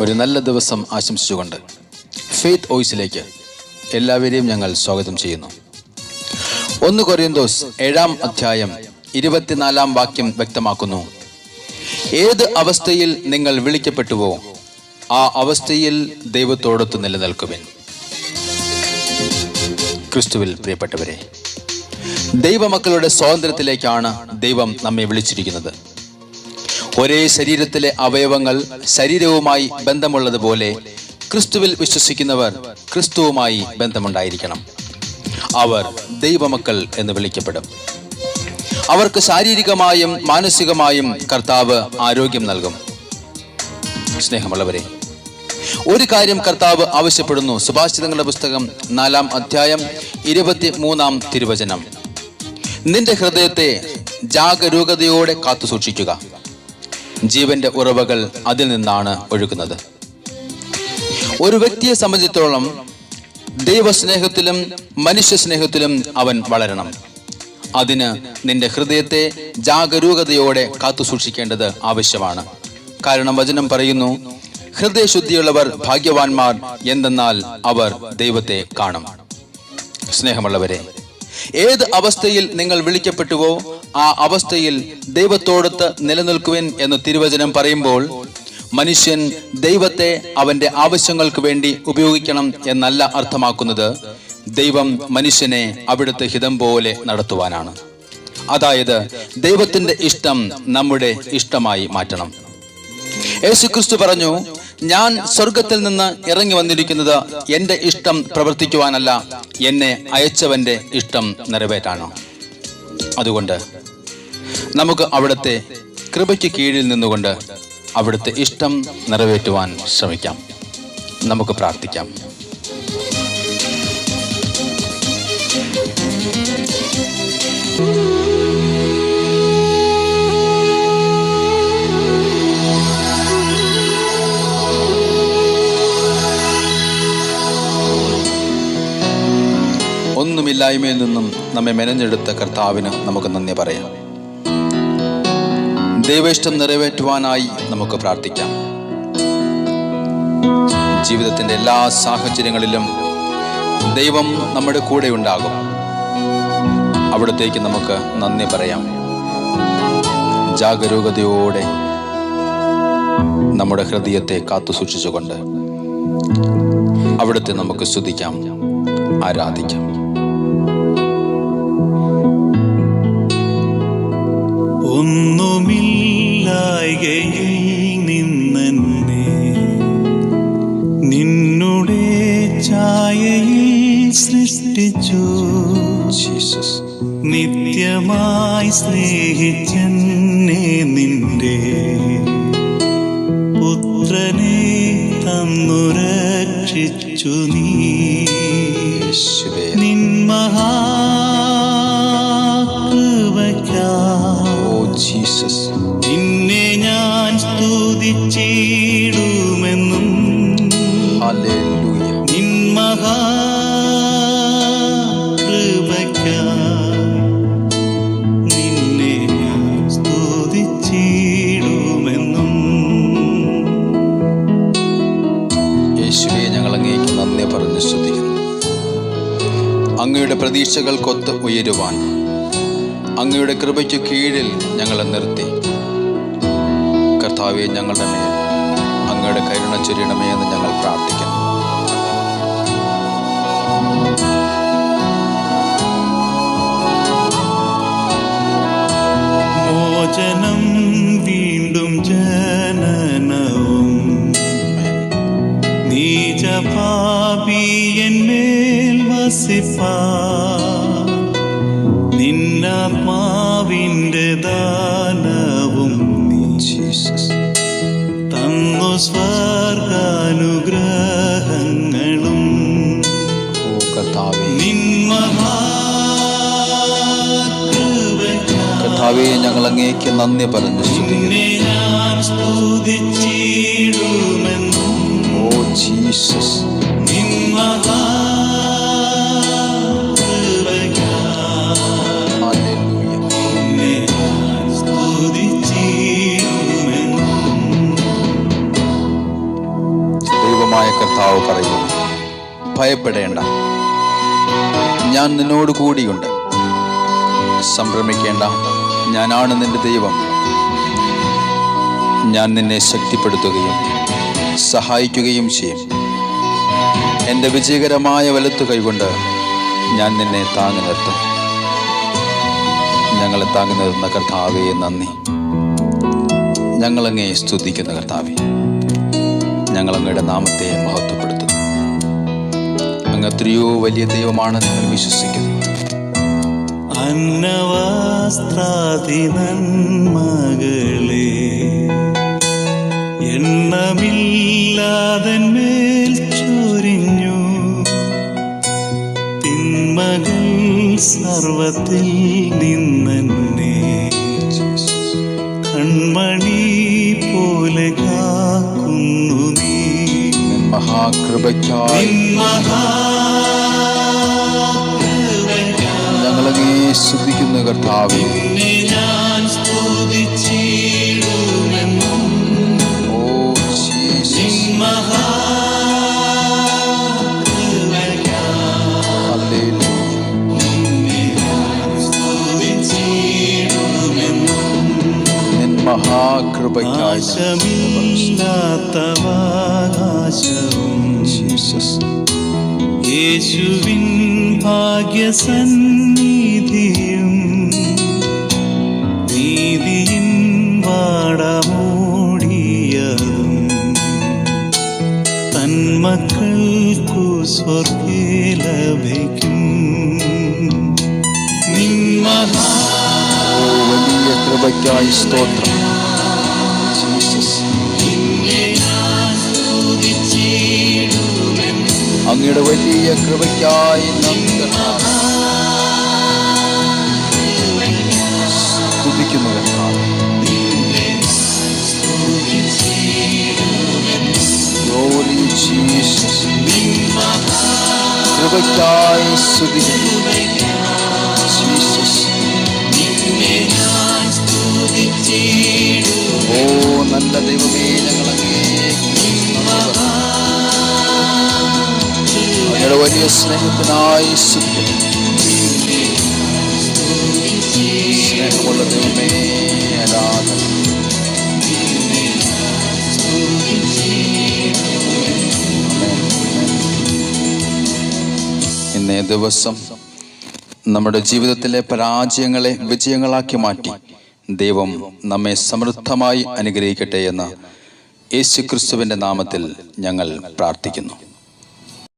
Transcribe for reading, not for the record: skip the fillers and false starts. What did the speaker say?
ഒരു നല്ല ദിവസം ആശംസിച്ചുകൊണ്ട് ഫെയ്ത്ത് വോയിസിലേക്ക് എല്ലാവരെയും ഞങ്ങൾ സ്വാഗതം ചെയ്യുന്നു. 1 കൊരിന്തോസ് 7-ാം അധ്യായം 24-ാം വാക്യം വ്യക്തമാക്കുന്നു, ഏത് അവസ്ഥയിൽ നിങ്ങൾ വിളിക്കപ്പെട്ടുവോ ആ അവസ്ഥയിൽ ദൈവത്തോടൊത്ത് നിലനിൽക്കുവിൻ. ക്രിസ്തുവിൽ പ്രിയപ്പെട്ടവരെ, ദൈവമക്കളുടെ സ്വാതന്ത്ര്യത്തിലേക്കാണ് ദൈവം നമ്മെ വിളിച്ചിരിക്കുന്നത്. ഒരേ ശരീരത്തിലെ അവയവങ്ങൾ ശരീരവുമായി ബന്ധമുള്ളതുപോലെ ക്രിസ്തുവിൽ വിശ്വസിക്കുന്നവർ ക്രിസ്തുവുമായി ബന്ധമുണ്ടായിരിക്കണം. അവർ ദൈവമക്കൾ എന്ന് വിളിക്കപ്പെടും. അവർക്ക് ശാരീരികമായും മാനസികമായും കർത്താവ് ആരോഗ്യം നൽകും. സ്നേഹമുള്ളവരെ, ഒരു കാര്യം കർത്താവ് ആവശ്യപ്പെടുന്നു. സുഭാഷിതങ്ങളുടെ പുസ്തകം 4-ാം അധ്യായം 23-ാം തിരുവചനം, നിന്റെ ഹൃദയത്തെ ജാഗരൂകതയോടെ കാത്തു സൂക്ഷിക്കുക, ജീവന്റെ ഉറവകൾ അതിൽ നിന്നാണ് ഒഴുകുന്നത്. ഒരു വ്യക്തിയെ സംബന്ധിച്ചിടത്തോളം ദൈവസ്നേഹത്തിലും മനുഷ്യ സ്നേഹത്തിലും അവൻ വളരണം. അതിന് നിന്റെ ഹൃദയത്തെ ജാഗരൂകതയോടെ കാത്തു സൂക്ഷിക്കേണ്ടത് ആവശ്യമാണ്. കാരണം വചനം പറയുന്നു, ഹൃദയശുദ്ധിയുള്ളവർ ഭാഗ്യവാന്മാർ, എന്തെന്നാൽ അവർ ദൈവത്തെ കാണും. സ്നേഹമുള്ളവരെ, ഏത് അവസ്ഥയിൽ നിങ്ങൾ വിളിക്കപ്പെട്ടുവോ ആ അവസ്ഥയിൽ ദൈവത്തോടൊത്ത് നിലനിൽക്കുവിൻ എന്ന് തിരുവചനം പറയുമ്പോൾ മനുഷ്യൻ ദൈവത്തെ അവന്റെ ആവശ്യങ്ങൾക്ക് വേണ്ടി ഉപയോഗിക്കണം എന്നല്ല അർത്ഥമാക്കുന്നത്. ദൈവം മനുഷ്യനെ അവിടുത്തെ ഹിതം പോലെ നടത്തുവാനാണ്. അതായത് ദൈവത്തിന്റെ ഇഷ്ടം നമ്മുടെ ഇഷ്ടമായി മാറ്റണം. യേശുക്രിസ്തു പറഞ്ഞു, ഞാൻ സ്വർഗത്തിൽ നിന്ന് ഇറങ്ങി വന്നിരിക്കുന്നത് എൻ്റെ ഇഷ്ടം പ്രവർത്തിക്കുവാനല്ല, എന്നെ അയച്ചവന്റെ ഇഷ്ടം നിറവേറ്റാനോ. അതുകൊണ്ട് നമുക്ക് അവിടുത്തെ കൃപയ്ക്ക് കീഴിൽ നിന്നുകൊണ്ട് അവിടുത്തെ ഇഷ്ടം നിറവേറ്റുവാൻ ശ്രമിക്കാം. നമുക്ക് പ്രാർത്ഥിക്കാം. ഒന്നുമില്ലായ്മയിൽ നിന്നും നമ്മെ മെനഞ്ഞെടുത്ത കർത്താവിന് നമുക്ക് നന്ദി പറയാം. ദൈവേഷ്ടം നിറവേറ്റുവാനായി നമുക്ക് പ്രാർത്ഥിക്കാം. ജീവിതത്തിന്റെ എല്ലാ സാഹചര്യങ്ങളിലും ദൈവം നമ്മുടെ കൂടെ ഉണ്ടാകും. അവിടത്തേക്ക് നമുക്ക് നന്ദി പറയാം. ജാഗരൂകതയോടെ നമ്മുടെ ഹൃദയത്തെ കാത്തു സൂക്ഷിച്ചുകൊണ്ട് അവിടുത്തെ നമുക്ക് സ്തുതിക്കാം, ആരാധിക്കാം. ഒന്നുമില്ലായ്കയിൽ നിന്നെ നിന്നുടെ ഛായയിൽ സൃഷ്ടിച്ചു, നിത്യമായി സ്നേഹിച്ചെന്നെ നിന്റെ പുത്രനെ തന്നു രക്ഷിച്ചു. നീ നിൻ നിന്നെ ഞാൻ സ്തുതിച്ചിടുമെന്നും നിൻ മഹാകൃപയ്ക്കായി നിന്നെ ഞാൻ സ്തുതിച്ചിടുമെന്നും. യേശുവേ, ഞങ്ങൾ അങ്ങേക്ക് നന്ദി പറഞ്ഞു സ്തുതിക്കുന്നു. അങ്ങയുടെ പ്രതീക്ഷകൾക്കൊത്ത് ഉയരുവാൻ അങ്ങയുടെ കൃപയ്ക്ക് കീഴിൽ ഞങ്ങളെ നിർത്തി. കർത്താവേ, ഞങ്ങളുടെ മേൽ അങ്ങയുടെ കരുണ ചൊരിയണമേ എന്ന് ഞങ്ങൾ പ്രാർത്ഥിക്കുന്നു. മോചനം വീണ്ടും ജനനവും നീചപാപിയന്മേൽ വസിപ്പാ നിന്നാത്മാവിന്റെ ദാനവും നീ തന്നു സ്വർഗാനുഗ്രഹങ്ങളും. കർത്താവേ, ഞങ്ങൾ അങ്ങേക്ക് നന്ദി പറഞ്ഞു സ്തുതിച്ചിടുമെന്നും. ഓ ജീസസ്, കർത്താവ് പറയുന്നു, ഭയപ്പെടേണ്ട, ഞാൻ നിന്നോട് കൂടിയുണ്ട്. സംഭ്രമിക്കേണ്ട, ഞാനാണ് നിന്റെ ദൈവം. ഞാൻ നിന്നെ ശക്തിപ്പെടുത്തുകയും സഹായിക്കുകയും ചെയ്യും. എൻ്റെ വിജയകരമായ വലത്തു കൈകൊണ്ട് ഞാൻ നിന്നെ താങ്ങി നിർത്തും. ഞങ്ങളെ താങ്ങി നിർത്തുന്ന കർത്താവേ നന്ദി. ഞങ്ങളങ്ങയെ സ്തുതിക്കുന്ന കർത്താവേ, ഞങ്ങളങ്ങയുടെ നാമത്തെ മഹത്വപ്പെടുത്തുന്നു. അങ്ങ് എത്രയോ വലിയ ദൈവമാണ് ഞങ്ങൾ വിശ്വസിക്കുന്നു. അന്നവസ്ത്രാദി നന്മകളെ എണ്ണമില്ലാതെന്മേൽ ചൊരിഞ്ഞു. തിന്മകൾ സർവത്തിൽ നിന്നെ കൺമണി പോലെ കാക്കുന്നു നീ. മഹാകൃപയ്ക്കായി ഞങ്ങളങ്ങയെ സ്തുതിക്കുന്ന കർത്താവേ, ഞാൻ സ്തുതിച്ചിടുമെന്നും ഓ ജീസസ്, മഹാകൃപയ്ക്കായി ആശമില്ലാത്തവകാശവും ജീസസ്, യേശുവിൻ ഭാഗ്യസന്നിധിയും നീതിയിൻ വാടമൂടിയതും തന്മക്കൾക്കു സ്വർഗ്ഗേ ലഭിക്കും. വലിയ കൃപയ്ക്കായി സ്തോത്രം ജീസസ്. അങ്ങയുടെ വലിയ കൃപയ്ക്കായി നന്ദി കർത്താവേ. സ്തുതിക്കുന്നു കർത്താവേ. Glory Jesus. കൃപയ്ക്കായി സ്തുതിക്കുന്നു ജീസസ്. ഓ നല്ല ദൈവമേ, ഞങ്ങൾ അങ്ങയുടെ വലിയ സ്നേഹത്തിനായി സ്തുതിക്കുന്നു. സ്നേഹമുള്ള ദൈവമേ, ആരാധന. ഇന്നേ ദിവസം നമ്മുടെ ജീവിതത്തിലെ പരാജയങ്ങളെ വിജയങ്ങളാക്കി മാറ്റി ദൈവം നമ്മെ സമൃദ്ധമായി അനുഗ്രഹിക്കട്ടെ എന്ന് യേശുക്രിസ്തുവിന്റെ നാമത്തിൽ ഞങ്ങൾ പ്രാർത്ഥിക്കുന്നു.